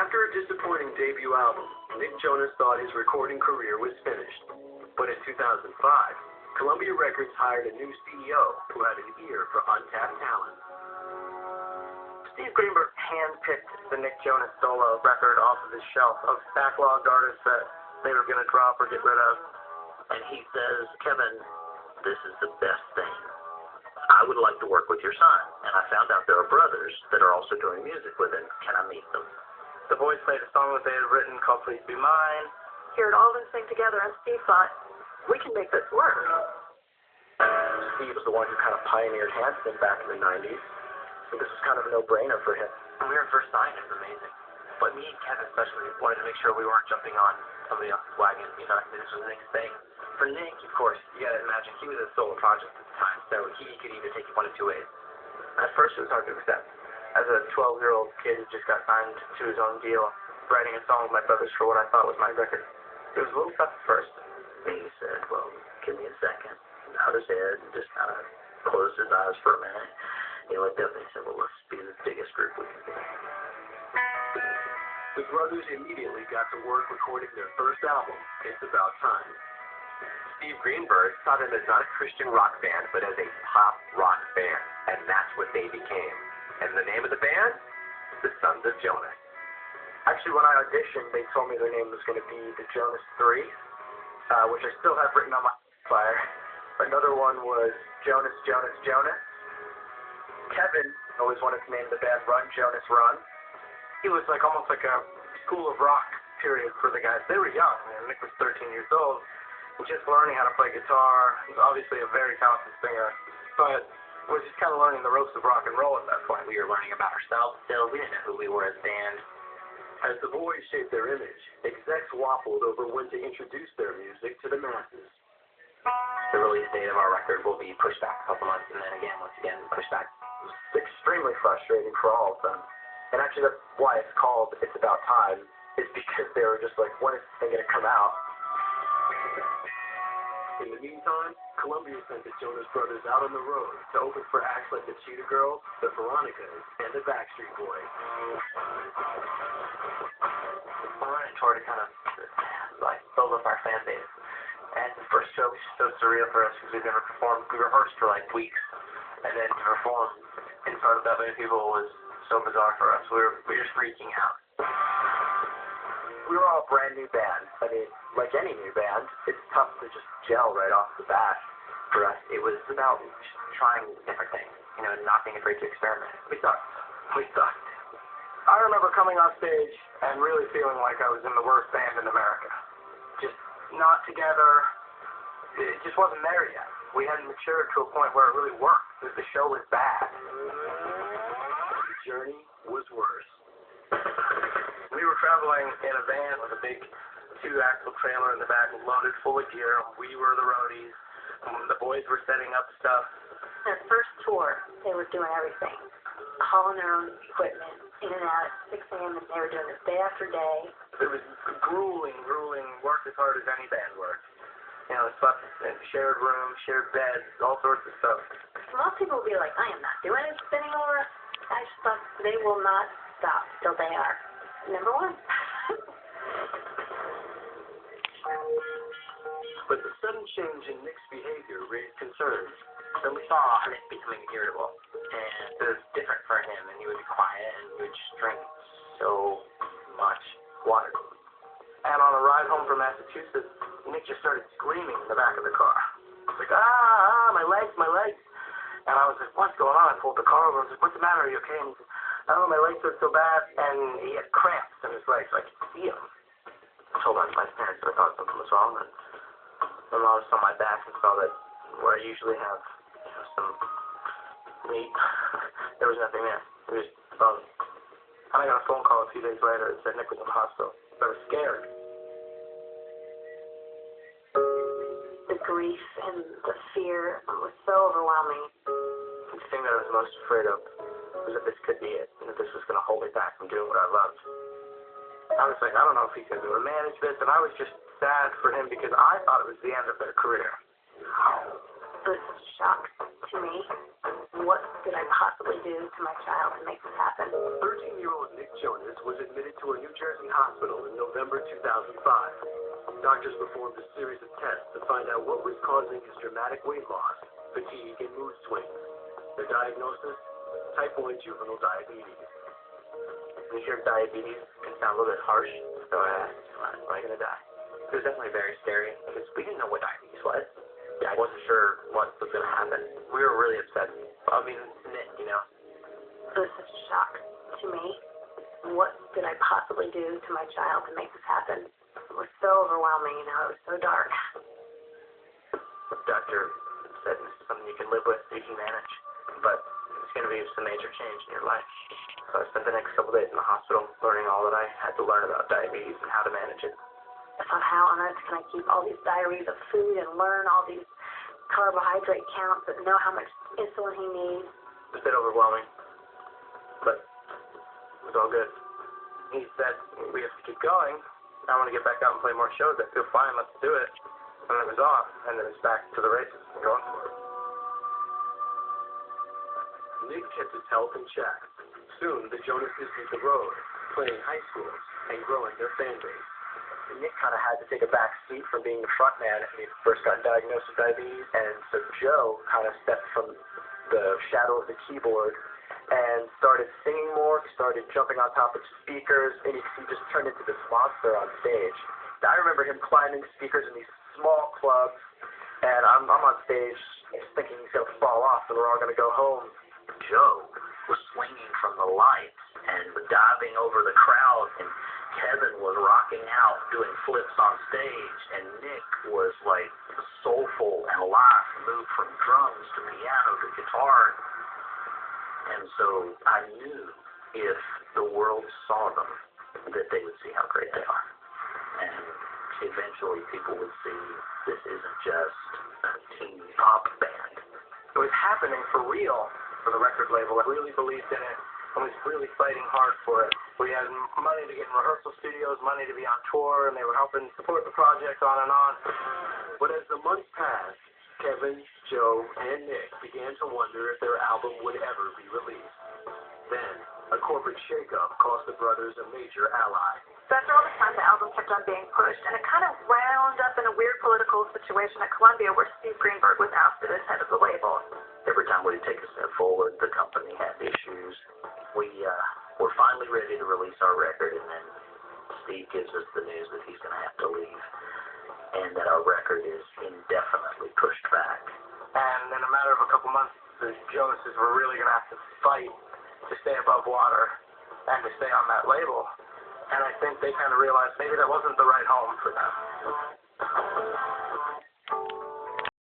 After a disappointing debut album, Nick Jonas thought his recording career was finished. But in 2005, Columbia Records hired a new CEO who had an ear for untapped talent. Steve Greenberg handpicked the Nick Jonas solo record off of his shelf of backlogged artists that they were going to drop or get rid of. And he says, Kevin, this is the best thing. I would like to work with your son. And I found out there are brothers that are also doing music with him. Can I meet them? The boys played a song that they had written called Please Be Mine. Heard all of them sing together, and Steve thought, we can make this work. Steve was the one who kind of pioneered Hanson back in the 90s. So this was kind of a no-brainer for him. When we were first signed, it was amazing. But me and Kevin especially wanted to make sure we weren't jumping on somebody else's wagon. You know, this was Nick's thing. For Nick, of course, you gotta imagine, he was a solo project at the time, so he could either take it one of two ways. At first, it was hard to accept. As a 12-year-old kid who just got signed to his own deal, writing a song with my brothers for what I thought was my record, it was a little tough at first. And he said, well, give me a second. Nodded his head and just kind of closed his eyes for a minute. He looked up and he said, well, let's be the biggest group we can be. The brothers immediately got to work recording their first album, It's About Time. Steve Greenberg saw them as not a Christian rock band, but as a pop rock band, and that's what they became. And the name of the band? The Sons of Jonas. Actually, when I auditioned, they told me their name was going to be the Jonas 3, which I still have written on my flyer. Another one was Jonas, Jonas, Jonas. Kevin always wanted to name the band Run, Jonas, Run. It was like almost like a school of rock period for the guys. They were young. Nick was 13 years old, just learning how to play guitar. He was obviously a very talented singer, but was just kind of learning the ropes of rock and roll at that point. We were learning about ourselves still. We didn't know who we were as a band. As the boys shaped their image, execs waffled over when to introduce their music to the masses. The release date of our record will be pushed back a couple months, and then again, once again, pushed back. It was extremely frustrating for all of them. And actually, that's why it's called It's About Time, is because they were just like, when is this thing going to come out? In the meantime, Columbia sent the Jonas Brothers out on the road to open for acts like the Cheetah Girls, the Veronicas, and the Backstreet Boys. We went on tour to kind of like build up our fan base. And the first show was so surreal for us because we've never performed. We rehearsed for like weeks, and then to perform in front of that many people was so bizarre for us. We were just freaking out. We were all a brand new band. I mean, like any new band, it's tough to just gel right off the bat. For us, it was about just trying different things, you know, not being afraid to experiment. We sucked. I remember coming on stage and really feeling like I was in the worst band in America. Just not together. It just wasn't there yet. We hadn't matured to a point where it really worked. The show was bad. The journey was worse. We were traveling in a van with a big 2-axle trailer in the back loaded full of gear. We were the roadies. The boys were setting up stuff. Their first tour, they were doing everything. Hauling their own equipment in and out at 6 a.m. and they were doing this day after day. It was grueling, worked as hard as any band worked. You know, slept in shared rooms, shared beds, all sorts of stuff. Most people will be like, I am not doing this anymore. I just thought they will not stop till they are number one. But the sudden change in Nick's behavior raised concerns. So we saw Nick becoming irritable, and it was different for him, and he would be quiet, and he would just drink so much water. And on the ride home from Massachusetts, Nick just started screaming in the back of the car. Like, my legs. And I was like, what's going on? I pulled the car over. I was like, what's the matter? Are you okay? And he said, oh, my legs hurt so bad. And he had cramps in his legs. I could see them. I told my parents that I thought something was wrong. And my mom saw my back and saw that where I usually have some meat, there was nothing there. It was bone. And I got a phone call a few days later that said Nick was in the hospital. I was scared. The grief and the fear was so overwhelming. The thing that I was most afraid of was that this could be it, and that this was going to hold me back from doing what I loved. I was like, I don't know if he's going to be able to manage this, and I was just sad for him because I thought it was the end of their career. It was such a shock to me. What did I possibly do to my child to make this happen? 13-year-old Nick Jonas was admitted to a New Jersey hospital in November 2005. Doctors performed a series of tests to find out what was causing his dramatic weight loss, fatigue, and mood swings. The diagnosis? Type 1 juvenile diabetes. When you hear diabetes, it can sound a little bit harsh, so I asked, am I going to die? It was definitely very scary, because we didn't know what diabetes was. I wasn't sure what was going to happen. We were really upset. I mean, Nick, you know. It was such a shock to me. What did I possibly do to my child to make this happen? It was so overwhelming, you know, it was so dark. The doctor said this is something you can live with, you can manage, but it's going to be some major change in your life. So I spent the next couple days in the hospital learning all that I had to learn about diabetes and how to manage it. I thought, how on earth can I keep all these diaries of food and learn all these carbohydrate counts and know how much insulin he needs? It was a bit overwhelming, but it was all good. He said, we have to keep going. I want to get back out and play more shows. I feel fine, let's do it. And it was off, and then it's back to the races and going for it. Nick kept his health in check. Soon, the Jonases hit the road, playing high schools and growing their fan base. Nick kind of had to take a back seat from being the front man when he first got diagnosed with diabetes, and so Joe kind of stepped from the shadow of the keyboard and started singing more, started jumping on top of speakers, and he just turned into this monster on stage. I remember him climbing speakers in these small clubs, and I'm on stage just thinking he's going to fall off and we're all going to go home. Joe was swinging from the lights and diving over the crowd, and Kevin was rocking out, doing flips on stage, and Nick was like soulful and alive, moved from drums to piano to guitar. And so I knew if the world saw them, that they would see how great they are. And eventually people would see this isn't just a teen pop band. It was happening for real for the record label. I really believed in it. I was really fighting hard for it. We had money to get in rehearsal studios, money to be on tour, and they were helping support the project on and on. But as the months passed, Kevin, Joe, and Nick began to wonder if their album would ever be released. Then, a corporate shakeup cost the brothers a major ally. So after all this time, the album kept on being pushed, and it kind of wound up in a weird political situation at Columbia where Steve Greenberg was ousted as head of the label. Every time we'd take a step forward, the company had issues. We were finally ready to release our record, and then Steve gives us the news that he's going to have to leave, and that our record is indefinitely pushed back. And in a matter of a couple months, the Jonases were really going to have to fight to stay above water and to stay on that label. And I think they kind of realized maybe that wasn't the right home for them.